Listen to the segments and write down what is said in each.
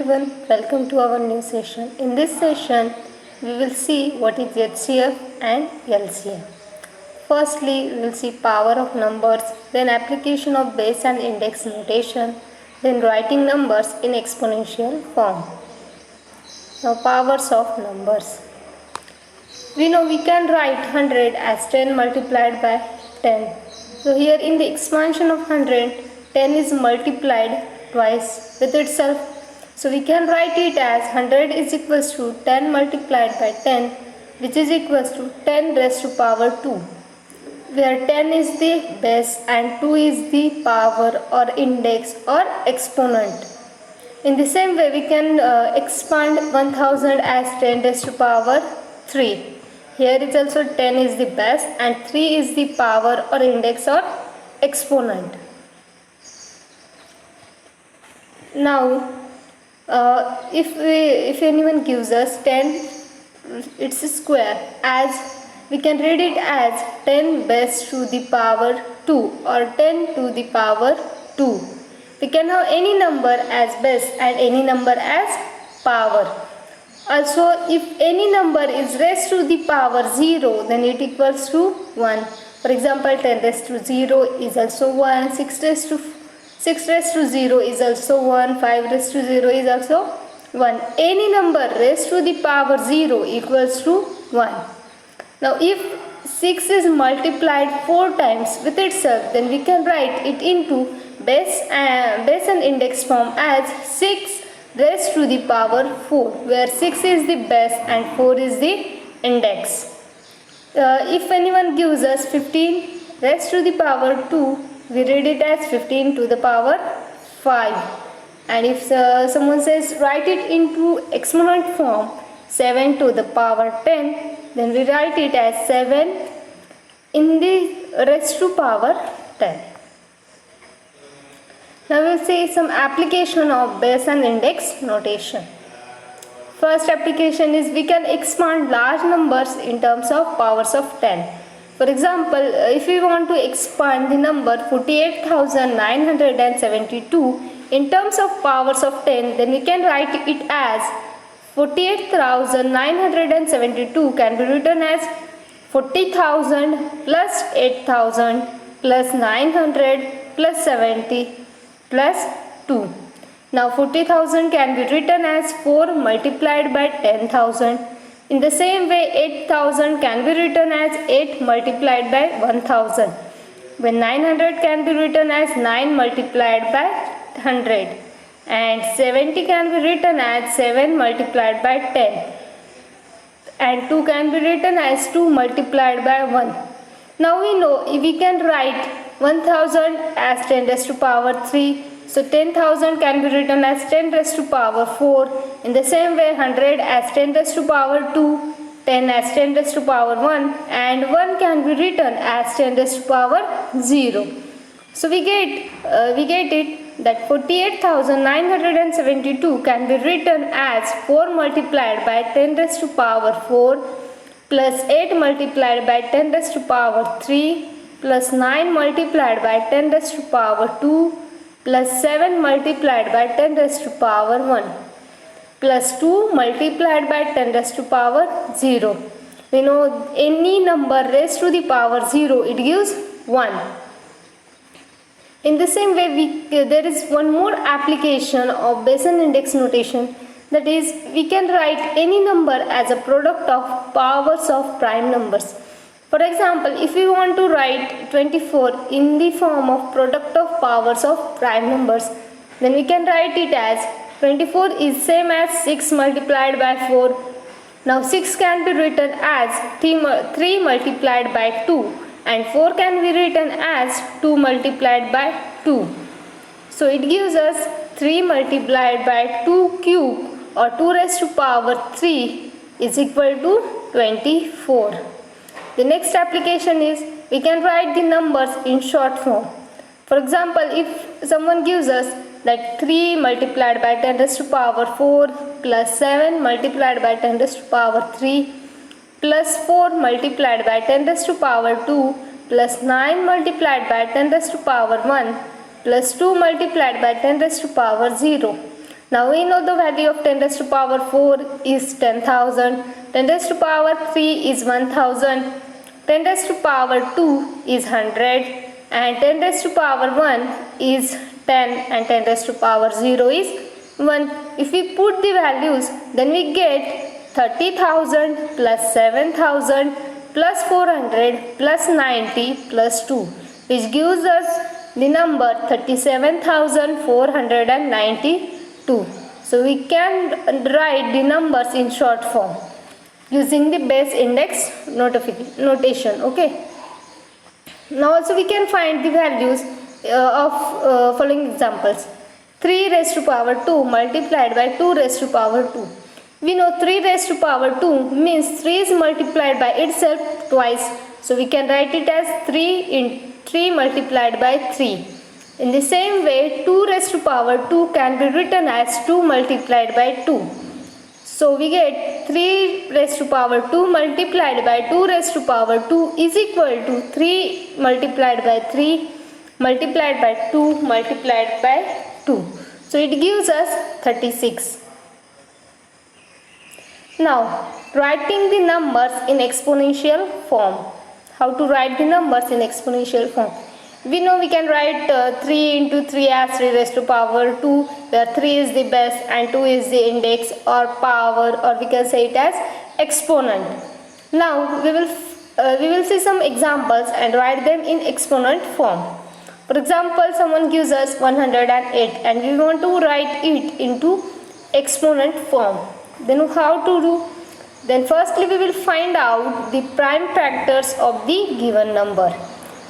everyone, welcome to our new session. In this session, we will see what is HCF and LCM. Firstly, we will see power of numbers, then application of base and index notation, then writing numbers in exponential form. Now, powers of numbers. We know we can write 100 as 10 multiplied by 10. So here in the expansion of 100, 10 is multiplied twice with itself. So we can write it as 100 is equals to 10 multiplied by 10, which is equals to 10 raised to power 2, where 10 is the base and 2 is the power or index or exponent. In the same way, we can expand 1000 as 10 raised to power 3. Here it's also 10 is the base and 3 is the power or index or exponent. Now, if anyone gives us 10, it's a square, as we can read it as 10 base to the power 2 or 10 to the power 2. We can have any number as base and any number as power. Also, if any number is raised to the power 0, then it equals to 1. For example, 10 raised to 0 is also 1, 6 raised to 0 is also 1, 5 raised to 0 is also 1. Any number raised to the power 0 equals to 1. Now, if 6 is multiplied 4 times with itself, then we can write it into base and index form as 6 raised to the power 4, where 6 is the base and 4 is the index. If anyone gives us 15 raised to the power 2, we read it as 15 to the power 5. And if someone says write it into exponent form, 7 to the power 10, then we write it as 7 in the raised to power 10. Now we will see some application of base and index notation. First application is we can expand large numbers in terms of powers of 10. For example, if we want to expand the number 48,972 in terms of powers of 10, then we can write it as 48,972 can be written as 40,000 plus 8,000 plus 900 plus 70 plus 2. Now 40,000 can be written as 4 multiplied by 10,000. In the same way, 8,000 can be written as 8 multiplied by 1,000. When 900 can be written as 9 multiplied by 100. And 70 can be written as 7 multiplied by 10. And 2 can be written as 2 multiplied by 1. Now we know we can write 1000 as 10 raised to power 3. So 10,000 can be written as 10 raised to power 4. In the same way, 100 as 10 raised to power 2, 10 as 10 raised to power 1, and 1 can be written as 10 raised to power 0. So we get it that 48,972 can be written as 4 multiplied by 10 raised to power 4 plus 8 multiplied by 10 raised to power 3 plus 9 multiplied by 10 raised to power 2 plus 7 multiplied by 10 raised to power 1 plus 2 multiplied by 10 raised to power 0. We know any number raised to the power 0, it gives 1. In the same way, there is one more application of base and index notation, that is, we can write any number as a product of powers of prime numbers. For example, if we want to write 24 in the form of product of powers of prime numbers, then we can write it as 24 is same as 6 multiplied by 4. Now 6 can be written as 3 multiplied by 2 and 4 can be written as 2 multiplied by 2. So it gives us 3 multiplied by 2 cube or 2 raised to power 3 is equal to 24. The next application is we can write the numbers in short form. For example, if someone gives us that 3 multiplied by 10 raised to power 4 plus 7 multiplied by 10 raised to power 3 plus 4 multiplied by 10 raised to power 2 plus 9 multiplied by 10 raised to power 1 plus 2 multiplied by 10 raised to power 0. Now we know the value of 10 raised to power 4 is 10,000, 10 raised to power 3 is 1000, 10 raised to power 2 is 100, and 10 raised to power 1 is 10, and 10 raised to power 0 is 1. If we put the values, then we get 30,000 plus 7,000 plus 400 plus 90 plus 2, which gives us the number 37,492. So we can write the numbers in short form using the base index notation. Okay. Now also we can find the values of following examples. 3 raised to power 2 multiplied by 2 raised to power 2. We know 3 raised to power 2 means 3 is multiplied by itself twice. So we can write it as 3 multiplied by 3. In the same way, 2 raised to power 2 can be written as 2 multiplied by 2. So we get 3 raised to power 2 multiplied by 2 raised to power 2 is equal to 3 multiplied by 3 multiplied by 2 multiplied by 2. So it gives us 36. Now, writing the numbers in exponential form. How to write the numbers in exponential form? We know we can write 3 into 3 as 3 raised to power 2, where 3 is the base and 2 is the index or power, or we can say it as exponent. Now, we will see some examples and write them in exponent form. For example, someone gives us 108 and we want to write it into exponent form. Then how to do? Then firstly we will find out the prime factors of the given number.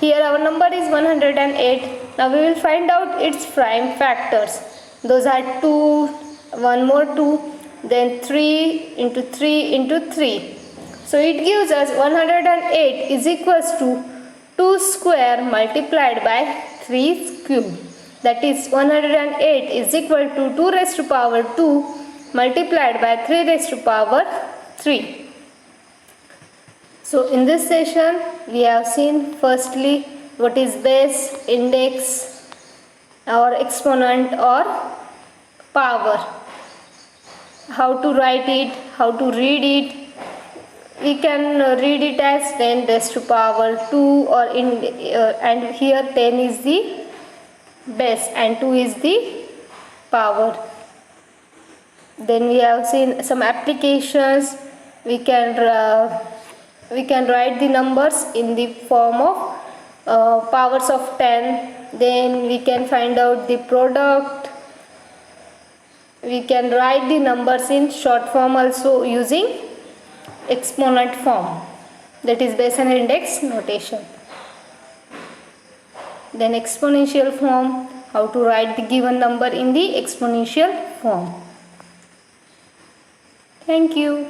Here our number is 108. Now we will find out its prime factors. Those are 2, one more 2, then 3 into 3 into 3. So it gives us 108 is equals to 2 square multiplied by 3 cube. That is 108 is equal to 2 raised to power 2 multiplied by 3 raised to power 3. So in this session we have seen firstly what is base, index or exponent or power. How to write it, how to read it. We can read it as 10 raised to power 2 or and here 10 is the base and 2 is the power. Then we have seen some applications. We can write the numbers in the form of powers of 10. Then we can find out the product. We can write the numbers in short form also using exponent form, that is base and index notation. Then exponential form, how to write the given number in the exponential form. Thank you.